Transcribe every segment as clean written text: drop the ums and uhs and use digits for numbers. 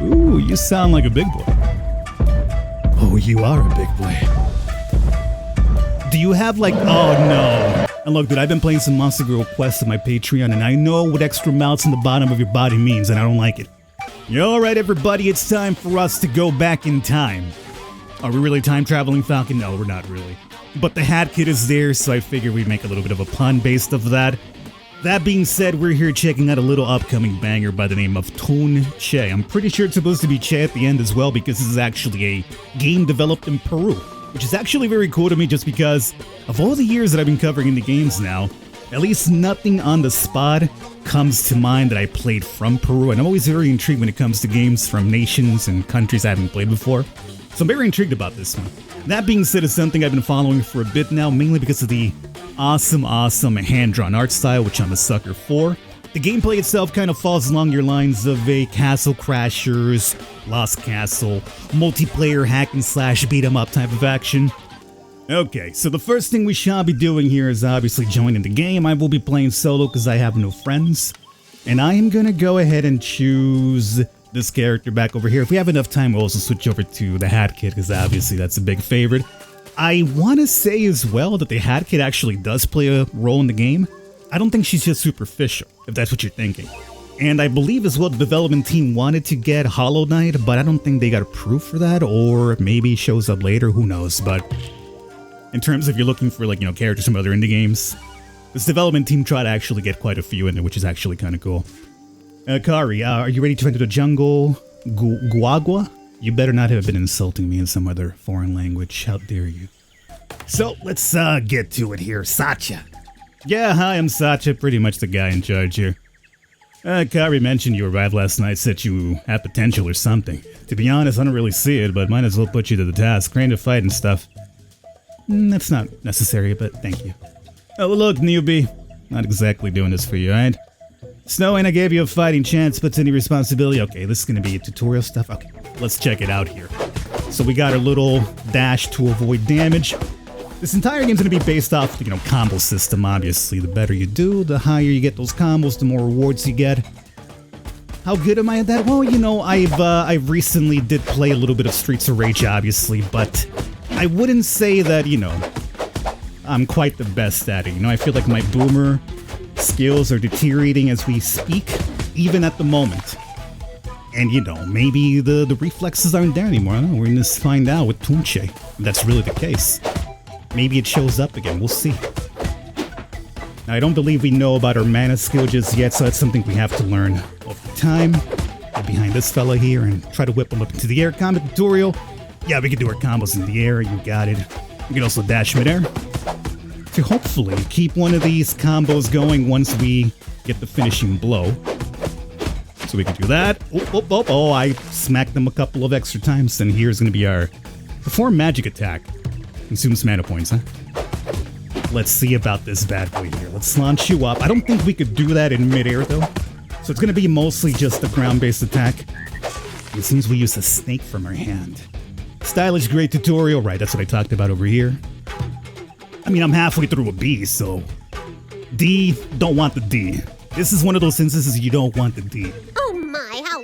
Ooh, you sound like a big boy. Oh, you are a big boy. Do you have like, oh no. And look, dude, I've been playing some Monster Girl Quest on my Patreon, and I know what extra mouths in the bottom of your body means, and I don't like it. Alright everybody, it's time for us to go back in time. Are we really time traveling, Falcon? No, we're not really. But the Hat Kid is there, so I figured we'd make a little bit of a pun based off that. That being said, we're here checking out a little upcoming banger by the name of Tunche. I'm pretty sure it's supposed to be Che at the end as well, because this is actually a game developed in Peru, which is actually very cool to me just because of all the years that I've been covering indie games now, at least nothing on the spot comes to mind that I played from Peru, and I'm always very intrigued when it comes to games from nations and countries I haven't played before. So I'm very intrigued about this one. That being said, it's something I've been following for a bit now, mainly because of the awesome hand-drawn art style, which I'm a sucker for. The gameplay itself kind of falls along your lines of a Castle Crashers, Lost Castle, multiplayer hack and slash beat 'em up type of action. Okay, so the first thing we shall be doing here is obviously joining the game. I will be playing solo because I have no friends. And I am going to go ahead and choose this character back over here. If we have enough time, we'll also switch over to the Hat Kid because obviously that's a big favorite. I want to say as well that the Hat Kid actually does play a role in the game. I don't think she's just superficial, if that's what you're thinking. And I believe as well the development team wanted to get Hollow Knight, but I don't think they got approved for that, or maybe shows up later, who knows. But in terms of you're looking for, like, you know, characters from other indie games, this development team tried to actually get quite a few in there, which is actually kind of cool. Kari, are you ready to enter the jungle? Guagua? You better not have been insulting me in some other foreign language. How dare you? So, let's get to it here. Sacha. Yeah, hi, I'm Sacha. Pretty much the guy in charge here. Kari mentioned you arrived last night, said you had potential or something. To be honest, I don't really see it, but might as well put you to the task. Train to fight and stuff. That's not necessary, but thank you. Oh, well, look, newbie. Not exactly doing this for you, right? Snowing, I gave you a fighting chance, but any responsibility? Okay, this is going to be tutorial stuff. Okay, let's check it out here. So we got our little dash to avoid damage. This entire game's going to be based off the, combo system, obviously. The better you do, the higher you get those combos, the more rewards you get. How good am I at that? Well, I've recently did play a little bit of Streets of Rage, obviously, but I wouldn't say that, I'm quite the best at it. I feel like my boomer skills are deteriorating as we speak, even at the moment. And, maybe the reflexes aren't there anymore. I don't know, we're going to find out with Tunche if that's really the case. Maybe it shows up again, we'll see. Now, I don't believe we know about our mana skill just yet, so that's something we have to learn over time. Get behind this fella here and try to whip him up into the air. Combat tutorial. Yeah, we can do our combos in the air, you got it. We can also dash midair to hopefully keep one of these combos going once we get the finishing blow. So we can do that. Oh, I smacked them a couple of extra times, and here's going to be our perform magic attack. Consumes mana points, huh? Let's see about this bad boy here. Let's launch you up. I don't think we could do that in midair, though. So it's going to be mostly just a ground-based attack. It seems we use a snake from our hand. Stylish, great tutorial. Right, that's what I talked about over here. I mean, I'm halfway through a B, so D, don't want the D. This is one of those instances you don't want the D. Oh my, how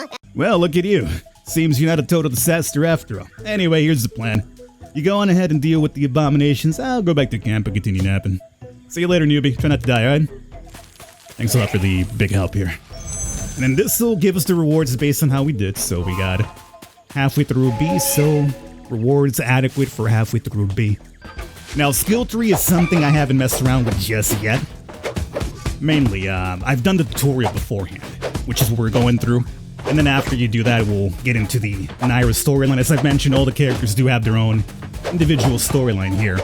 lewd. Well, look at you. Seems you're not a total disaster after all. Anyway, here's the plan. You go on ahead and deal with the abominations. I'll go back to camp and continue napping. See you later, newbie. Try not to die, alright? Thanks a lot for the big help here. And then this will give us the rewards based on how we did. So we got halfway through B, so rewards adequate for halfway through B. Now, skill tree is something I haven't messed around with just yet. Mainly, I've done the tutorial beforehand, which is what we're going through. And then after you do that, we'll get into the Naira storyline. As I've mentioned, all the characters do have their own individual storyline here.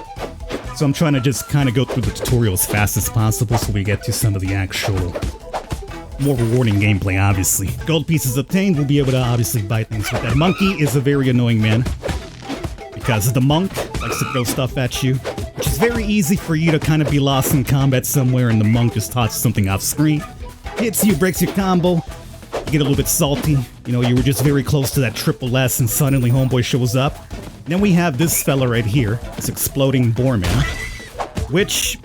So I'm trying to just kind of go through the tutorial as fast as possible so we get to some of the actual more rewarding gameplay, obviously. Gold pieces obtained, we'll be able to obviously buy things with that. Monkey is a very annoying man, because the monk likes to throw stuff at you, which is very easy for you to kind of be lost in combat somewhere and the monk just tosses something off screen. Hits you, breaks your combo, you get a little bit salty. You were just very close to that triple S and suddenly homeboy shows up. Then we have this fella right here, this exploding boar man, which,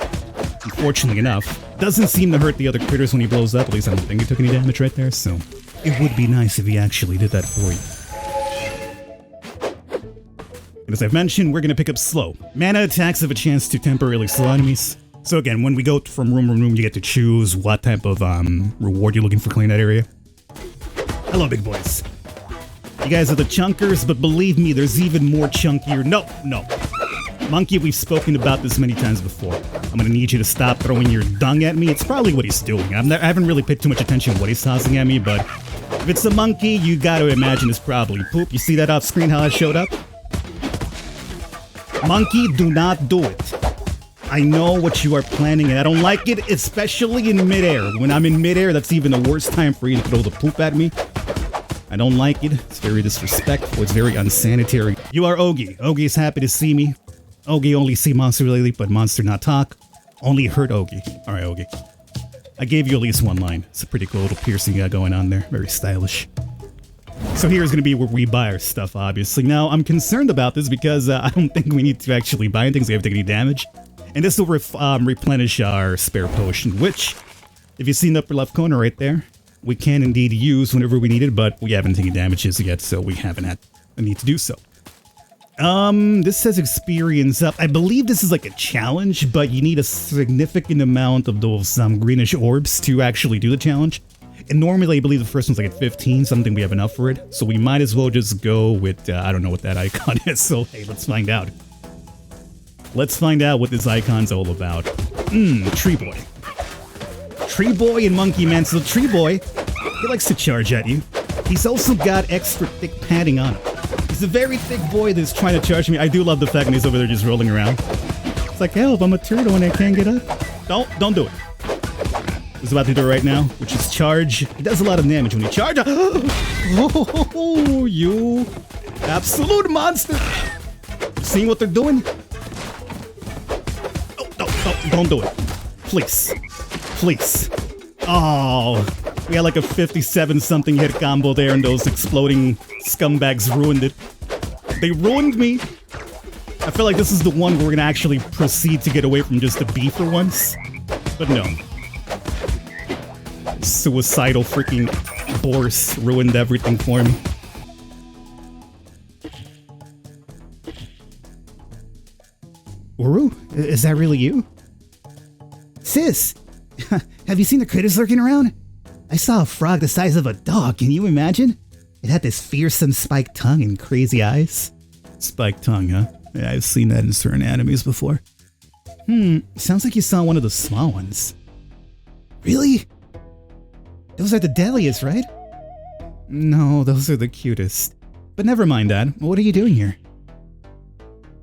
unfortunately enough, doesn't seem to hurt the other critters when he blows up. At least I don't think he took any damage right there, so It would be nice if he actually did that for you. And as I've mentioned, we're going to pick up slow. Mana attacks have a chance to temporarily slow enemies. So again, when we go from room to room, you get to choose what type of reward you're looking for clearing that area. Hello, big boys. You guys are the chunkers, but believe me, there's even more chunkier. No. Monkey, we've spoken about this many times before. I'm gonna need you to stop throwing your dung at me. It's probably what he's doing. I haven't really paid too much attention to what he's tossing at me, but if it's a monkey, you gotta imagine it's probably poop. You see that off screen, how it showed up? Monkey, do not do it. I know what you are planning, and I don't like it, especially in midair. When I'm in midair, that's even the worst time for you to throw the poop at me. I don't like it. It's very disrespectful. It's very unsanitary. You are Ogi. Ogi is happy to see me. Ogi only see monster lately, but monster not talk. Only hurt Ogi. Alright, Ogi. I gave you at least one line. It's a pretty cool little piercing you got going on there. Very stylish. So here's going to be where we buy our stuff, obviously. Now, I'm concerned about this because I don't think we need to actually buy anything, so we haven't taken any damage. And this will replenish our spare potion, which, if you see in the upper left corner right there, we can indeed use whenever we need it, but we haven't taken damages yet, so we haven't had a need to do so. This says experience up. I believe this is like a challenge, but you need a significant amount of those greenish orbs to actually do the challenge. And normally I believe the first one's like at 15, so I don't think we have enough for it. So we might as well just go with, I don't know what that icon is, so hey, let's find out. Let's find out what this icon's all about. Tree Boy. Tree Boy and Monkey Man. So Tree Boy, he likes to charge at you. He's also got extra thick padding on him. He's a very thick boy that's trying to charge me. I do love the fact that he's over there just rolling around. It's like, help, I'm a turtle and I can't get up. Don't do it. He's about to do it right now, which is charge. He does a lot of damage when he charges. Oh, you absolute monster. Seeing what they're doing? Oh, don't do it. Please. Please. Oh, we had like a 57 something hit combo there and those exploding scumbags ruined it. They ruined me. I feel like this is the one where we're gonna actually proceed to get away from just the B for once. But no. Suicidal freaking Boris ruined everything for me. Uru? Is that really you? Sis! Have you seen the critters lurking around? I saw a frog the size of a dog, can you imagine? It had this fearsome spiked tongue and crazy eyes. Spiked tongue, huh? Yeah, I've seen that in certain animes before. Sounds like you saw one of the small ones. Really? Those are the deadliest, right? No, those are the cutest. But never mind that. What are you doing here?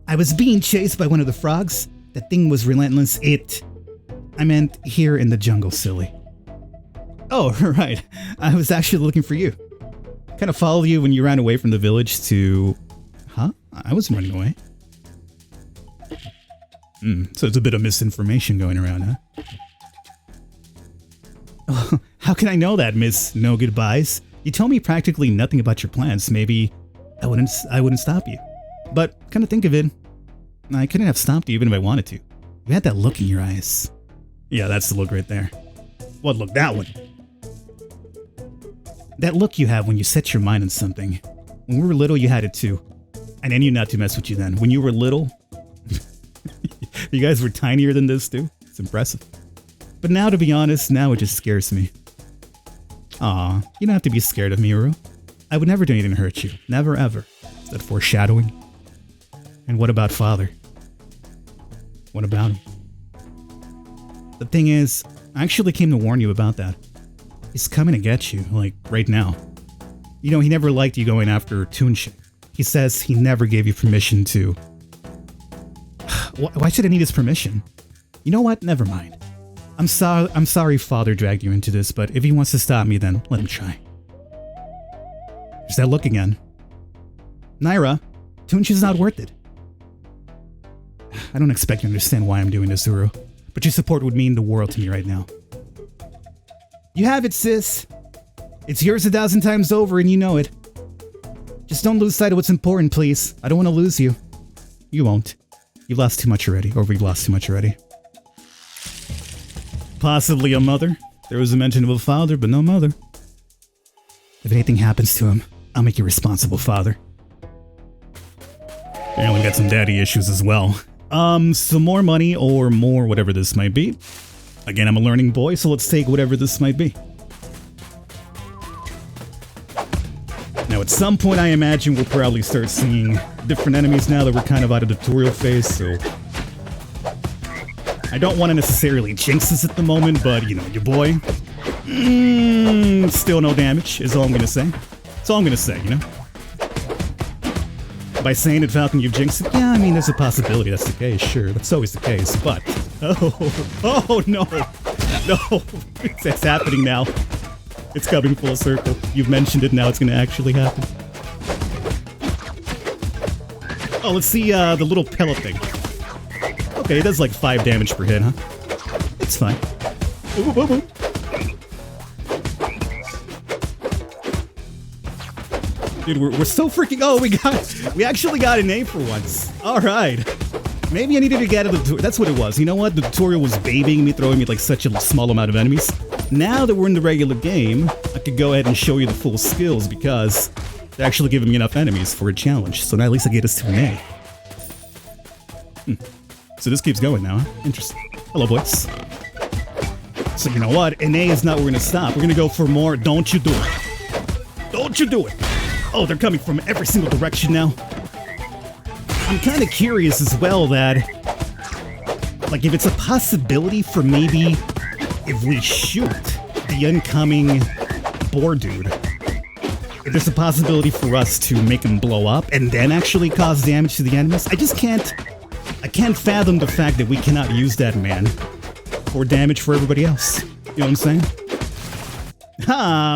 I was being chased by one of the frogs. That thing was relentless. I meant here in the jungle, silly. Oh, right. I was actually looking for you. Kind of followed you when you ran away from the village to... Huh? I wasn't running away. So it's a bit of misinformation going around, huh? Oh, how can I know that, Miss No Goodbyes? You told me practically nothing about your plans. Maybe I wouldn't stop you. But kind of think of it, I couldn't have stopped you even if I wanted to. You had that look in your eyes. Yeah, that's the look right there. What look? That one. That look you have when you set your mind on something. When we were little, you had it too. And I knew not to mess with you then. When you were little, you guys were tinier than this too. It's impressive. But now, to be honest, now it just scares me. Aw, you don't have to be scared of me, Uru. I would never do anything to hurt you. Never, ever. Is that foreshadowing? And what about Father? What about him? The thing is, I actually came to warn you about that. He's coming to get you, like, right now. You know, he never liked you going after Tunche. He says he never gave you permission to... Why should I need his permission? You know what? Never mind. I'm sorry Father dragged you into this, but if he wants to stop me, then let him try. There's that look again. Naira, Tunche's not worth it. I don't expect you to understand why I'm doing this, Uru, but your support would mean the world to me right now. You have it, sis. It's yours 1,000 times over, and you know it. Just don't lose sight of what's important, please. I don't want to lose you. You won't. You've lost too much already, or we've lost too much already. Possibly a mother. There was a mention of a father, but no mother. If anything happens to him, I'll make you responsible, father. Apparently got some daddy issues as well. Some more money or more whatever this might be. Again, I'm a learning boy, so let's take whatever this might be. Now, at some point, I imagine we'll probably start seeing different enemies now that we're kind of out of the tutorial phase, so... I don't want to necessarily jinx this at the moment, but, you know, your boy... still no damage, is all I'm gonna say. That's all I'm gonna say, you know? By saying it, Falcon, you've jinxed it? Yeah, I mean, there's a possibility that's the case, sure. That's always the case, but... Oh, no! No! It's happening now. It's coming full circle. You've mentioned it, now it's gonna actually happen. Oh, let's see, the little pellet thing. Okay, it does like 5 damage per hit, huh? It's fine. Ooh, ooh, ooh. Dude, we're so freaking... Oh, we actually got an A for once. All right. Maybe I needed to get out of the tutorial. That's what it was. You know what? The tutorial was babying me, throwing me like such a small amount of enemies. Now that we're in the regular game, I could go ahead and show you the full skills because they're actually giving me enough enemies for a challenge. So now at least I get us to an A. So this keeps going now, huh? Interesting. Hello, boys. So you know what? An A is not where we're going to stop. We're going to go for more. Don't you do it. Don't you do it. Oh, they're coming from every single direction now. I'm kind of curious as well that, like, if it's a possibility for maybe if we shoot the incoming Vore dude, if there's a possibility for us to make him blow up and then actually cause damage to the enemies. I can't fathom the fact that we cannot use that man for damage for everybody else. You know what I'm saying?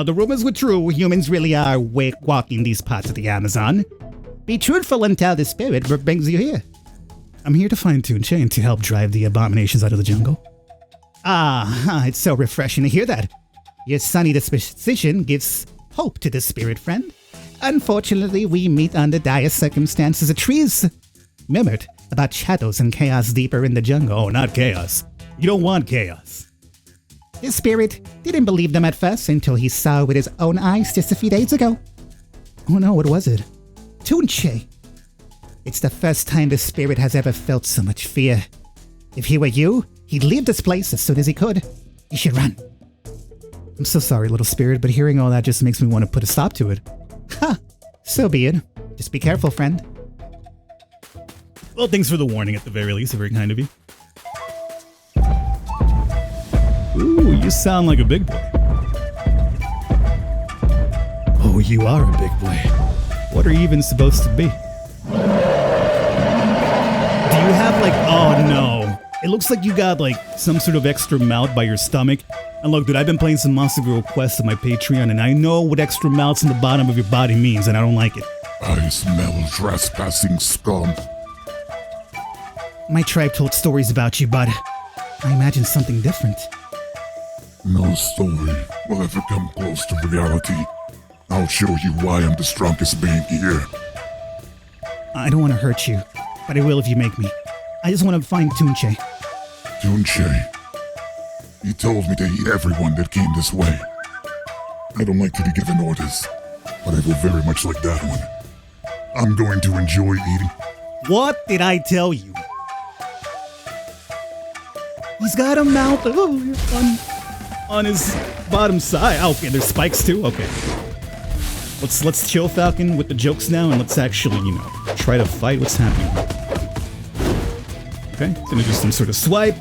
The rumors were true. Humans really are walking these parts of the Amazon. Be truthful and tell the spirit what brings you here. I'm here to find Tunche and to help drive the abominations out of the jungle. It's so refreshing to hear that. Your sunny disposition gives hope to the spirit friend. Unfortunately, we meet under dire circumstances. The trees murmured about shadows and chaos deeper in the jungle. Oh, not chaos. You don't want chaos. The spirit didn't believe them at first until he saw with his own eyes just a few days ago. Oh no, what was it? Tunche. It's the first time the spirit has ever felt so much fear. If he were you, he'd leave this place as soon as he could. You should run. I'm so sorry, little spirit, but hearing all that just makes me want to put a stop to it. Ha! So be it. Just be careful, friend. Well, thanks for the warning at the very least. Very kind of you. Ooh, you sound like a big boy. Oh, you are a big boy. What are you even supposed to be? Do you have like... Oh, no. It looks like you got like some sort of extra mouth by your stomach. And look, dude, I've been playing some Monster Girl quests on my Patreon, and I know what extra mouths in the bottom of your body means, and I don't like it. I smell trespassing scum. My tribe told stories about you, but I imagine something different. No story will ever come close to reality. I'll show you why I'm the strongest being here. I don't want to hurt you, but I will if you make me. I just want to find Tunche. Tunche. He told me to eat everyone that came this way. I don't like to be given orders, but I will very much like that one. I'm going to enjoy eating. What did I tell you? He's got a mouth on his bottom side. Oh, okay, there's spikes too? Okay. Let's chill, Falcon, with the jokes now, and let's actually, you know, try to fight what's happening. Okay, gonna do some sort of swipe.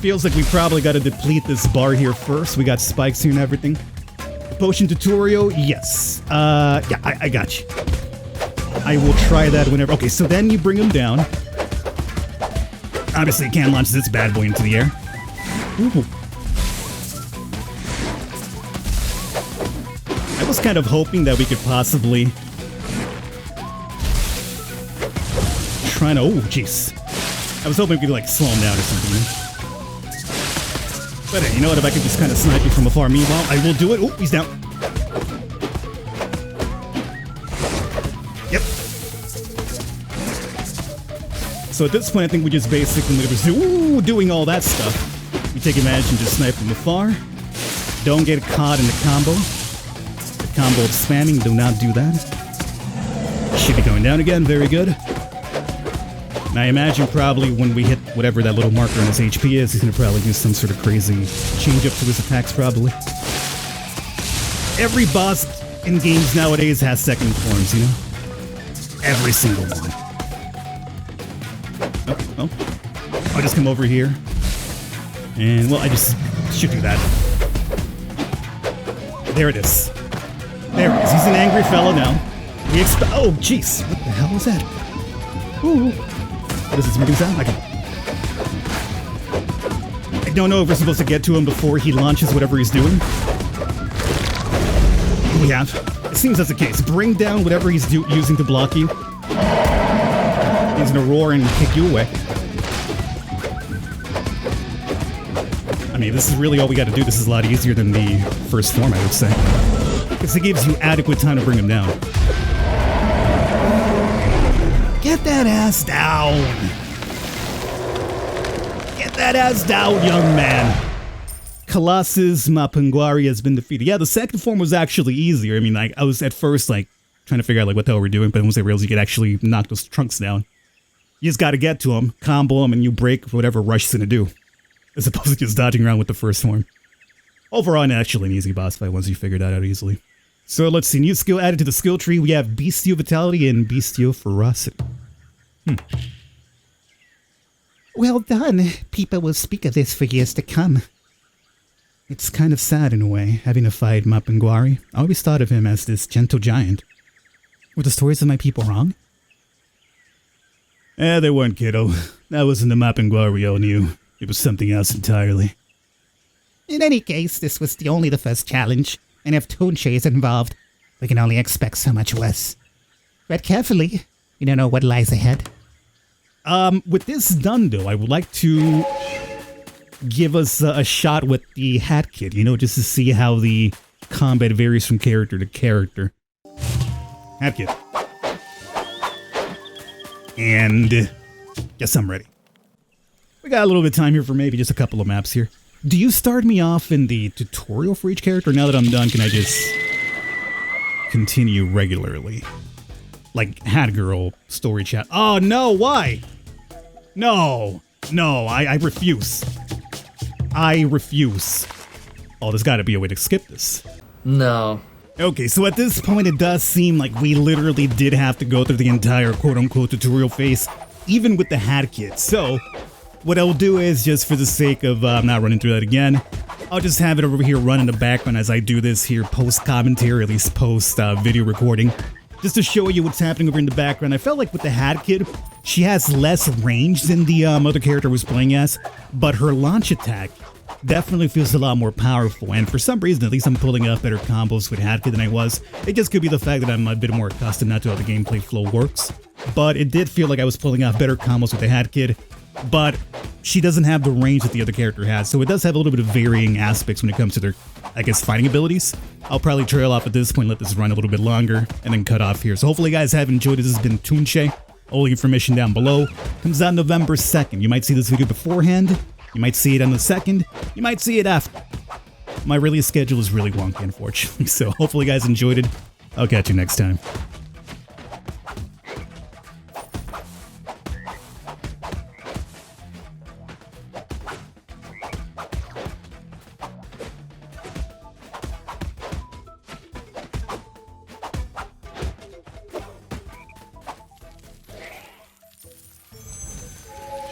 Feels like we probably got to deplete this bar here first. We got spikes here and everything. Potion tutorial, yes. Yeah, I got you. I will try that whenever. Okay, so then you bring him down. Obviously, you can't launch this bad boy into the air. Ooh. I was kind of hoping that we could possibly try to. Oh, jeez. I was hoping we could like slow him down or something. But hey, you know what? If I could just kind of snipe you from afar, meanwhile, I will do it. Oh, he's down. Yep. So at this point, I think we just basically doing all that stuff. We You take advantage and just snipe from afar. Don't get caught in the combo. The combo of spamming, do not do that. Should be going down again, very good. And I imagine probably when we hit whatever that little marker on his HP is, he's gonna probably do some sort of crazy change up to his attacks probably. Every boss in games nowadays has second forms, you know? Every single one. Oh. I'll just come over here. And, well, I just should do that. There it is. There it is. He's an angry fellow now. We oh, jeez. What the hell was that? Ooh. What is this moving sound? I don't know if we're supposed to get to him before he launches whatever he's doing. We have. It seems that's the case. Bring down whatever he's using to block you. He's gonna roar and kick you away. I mean, this is really all we gotta do. This is a lot easier than the first form, I would say. Because it gives you adequate time to bring him down. Get that ass down! Get that ass down, young man! Colossus Mapinguari has been defeated. Yeah, the second form was actually easier. I mean, like, I was at first, like, trying to figure out, like, what the hell we're doing, but once I realized you could actually knock those trunks down. You just gotta get to him, combo him, and you break whatever Rush is gonna do. As opposed to just dodging around with the first form. Overall, actually an easy boss fight once you figure that out easily. So let's see, new skill added to the skill tree. We have Bestial Vitality and Bestial Ferocity. Well done. People will speak of this for years to come. It's kind of sad in a way, having to fight Mapinguari. I always thought of him as this gentle giant. Were the stories of my people wrong? They weren't, kiddo. That wasn't the Mapinguari I knew. It was something else entirely. In any case, this was only the first challenge, and if Tunche is involved, we can only expect so much worse. Tread carefully. You don't know what lies ahead. With this done, though, I would like to give us a shot with the Hat Kit, you know, just to see how the combat varies from character to character. Hat Kit. And guess I'm ready. We got a little bit of time here for maybe just a couple of maps here. Do you start me off in the tutorial for each character? Now that I'm done, can I just continue regularly? Like Hat Girl story chat. Oh no, why? No, I refuse. I refuse. Oh, there's gotta be a way to skip this. No. Okay, so at this point it does seem like we literally did have to go through the entire quote-unquote tutorial phase, even with the Hat Kit. So what I'll do is, just for the sake of not running through that again, I'll just have it over here run in the background as I do this here post-commentary, at least post-video recording, just to show you what's happening over in the background. I felt like with the Hat Kid, she has less range than the other character I was playing as, but her launch attack definitely feels a lot more powerful, and for some reason, at least I'm pulling up better combos with Hat Kid than I was. It just could be the fact that I'm a bit more accustomed now to how the gameplay flow works, but it did feel like I was pulling off better combos with the Hat Kid. But she doesn't have the range that the other character has, so it does have a little bit of varying aspects when it comes to their, I guess, fighting abilities. I'll probably trail off at this point, let this run a little bit longer, and then cut off here. So hopefully you guys have enjoyed it. This has been Tunche. All the information down below. Comes out November 2nd. You might see this video beforehand. You might see it on the 2nd. You might see it after. My release schedule is really wonky, unfortunately. So hopefully you guys enjoyed it. I'll catch you next time.